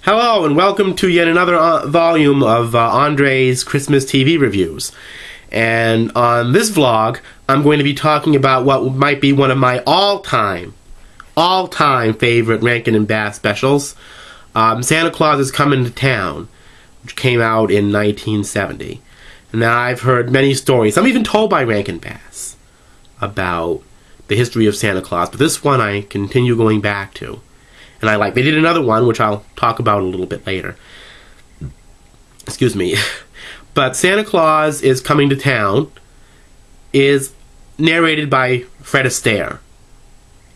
Hello and welcome to yet another volume of Andre's Christmas TV reviews. And on this vlog, I'm going to be talking about what might be one of my all-time favorite Rankin Bass specials, Santa Claus is Coming to Town, which came out in 1970. Now, I've heard many stories, some even told by Rankin Bass, about the history of Santa Claus, but this one I continue going back to. And I like. They did another one, which I'll talk about a little bit later. Excuse me. But Santa Claus is Coming to Town is narrated by Fred Astaire.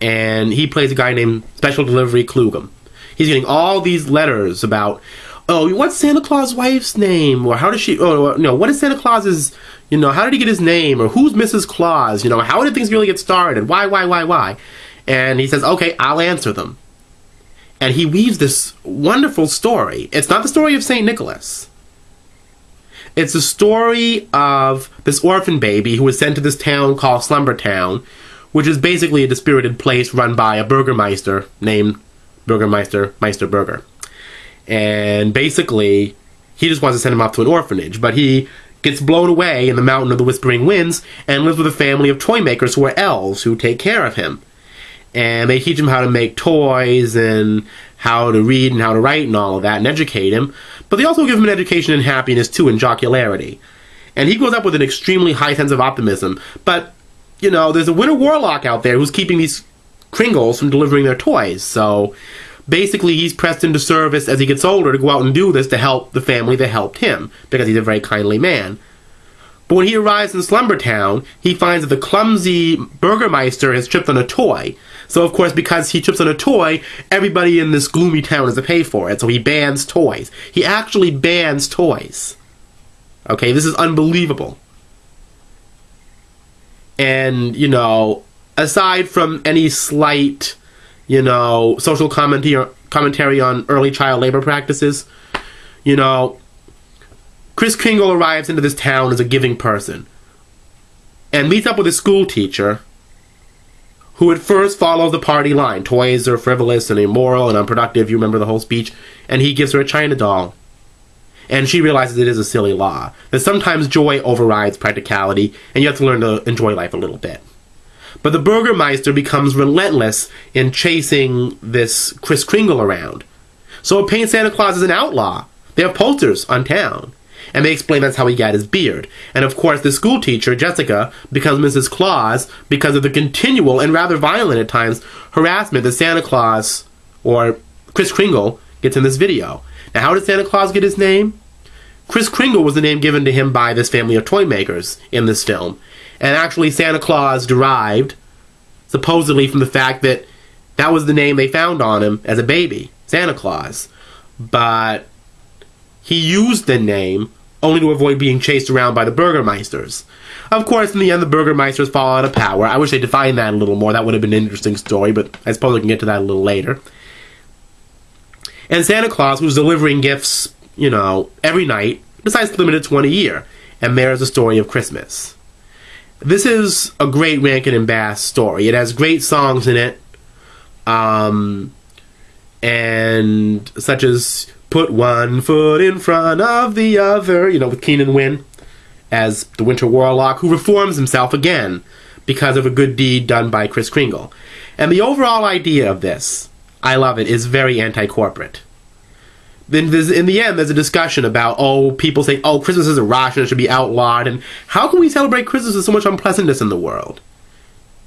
And he plays a guy named Special Delivery Klugum. He's getting all these letters about, oh, what's Santa Claus' wife's name? Or how does she, what is Santa Claus's, how did he get his name? Or who's Mrs. Claus? How did things really get started? Why? And he says, okay, I'll answer them. And he weaves this wonderful story. It's not the story of St. Nicholas. It's the story of this orphan baby who was sent to this town called Slumbertown, which is basically a dispirited place run by a burgermeister named Meister Burger. And basically, he just wants to send him off to an orphanage, but he gets blown away in the mountain of the Whispering Winds and lives with a family of toy makers who are elves who take care of him. And they teach him how to make toys and how to read and how to write and all of that and educate him. But they also give him an education in happiness too, in jocularity. And he grows up with an extremely high sense of optimism. But, there's a winter warlock out there who's keeping these Kringles from delivering their toys. So basically he's pressed into service as he gets older to go out and do this to help the family that helped him, because he's a very kindly man. But when he arrives in Slumbertown, he finds that the clumsy burgermeister has tripped on a toy. So, of course, because he trips on a toy, everybody in this gloomy town has to pay for it. So he bans toys. He actually bans toys. Okay, this is unbelievable. And, aside from any slight, social commentary on early child labor practices, Kris Kringle arrives into this town as a giving person and meets up with a school teacher who at first follows the party line. Toys are frivolous and immoral and unproductive, you remember the whole speech, and he gives her a China doll. And she realizes it is a silly law, that sometimes joy overrides practicality, and you have to learn to enjoy life a little bit. But the burgermeister becomes relentless in chasing this Kris Kringle around. So it paints Santa Claus as an outlaw. They have posters on town. And they explain that's how he got his beard. And of course, the school teacher, Jessica, becomes Mrs. Claus because of the continual and rather violent at times harassment that Santa Claus, or Kris Kringle, gets in this video. Now, how did Santa Claus get his name? Kris Kringle was the name given to him by this family of toy makers in this film. And actually, Santa Claus derived, supposedly, from the fact that that was the name they found on him as a baby, Santa Claus. But he used the name only to avoid being chased around by the burgermeisters. Of course, in the end, the burgermeisters fall out of power. I wish they defined that a little more. That would have been an interesting story, but I suppose we can get to that a little later. And Santa Claus, who's delivering gifts, every night, decides to limit it to one a year. And there's the story of Christmas. This is a great Rankin Bass story. It has great songs in it. And such as Put One Foot in Front of the Other, with Keenan Wynn as the Winter Warlock, who reforms himself again because of a good deed done by Kris Kringle. And the overall idea of this, I love it, is very anti-corporate. Then in the end, there's a discussion about, people say, Christmas is a rush and it should be outlawed, and how can we celebrate Christmas with so much unpleasantness in the world?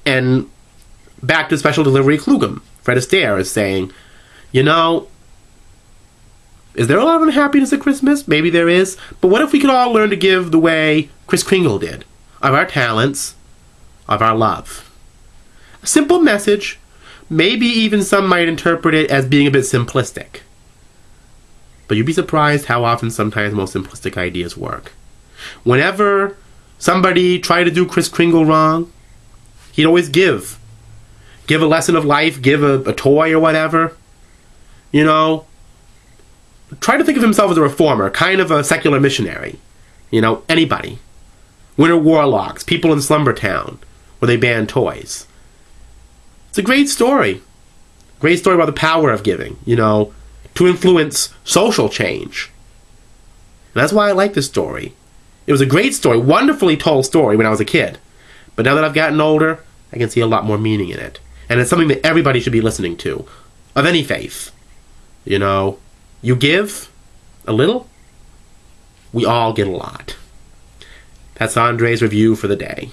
And back to Special Delivery Klugum, Fred Astaire is saying, is there a lot of unhappiness at Christmas? Maybe there is. But what if we could all learn to give the way Kris Kringle did? Of our talents, of our love. A simple message. Maybe even some might interpret it as being a bit simplistic. But you'd be surprised how often sometimes most simplistic ideas work. Whenever somebody tried to do Kris Kringle wrong, he'd always give. Give a lesson of life, give a toy or whatever. Try to think of himself as a reformer, kind of a secular missionary. Anybody. Winter warlocks, people in Slumbertown, where they ban toys. It's a great story. Great story about the power of giving. to influence social change. And that's why I like this story. It was a great story, wonderfully told story when I was a kid. But now that I've gotten older, I can see a lot more meaning in it. And it's something that everybody should be listening to, of any faith. You know, you give a little, we all get a lot. That's Andre's review for the day.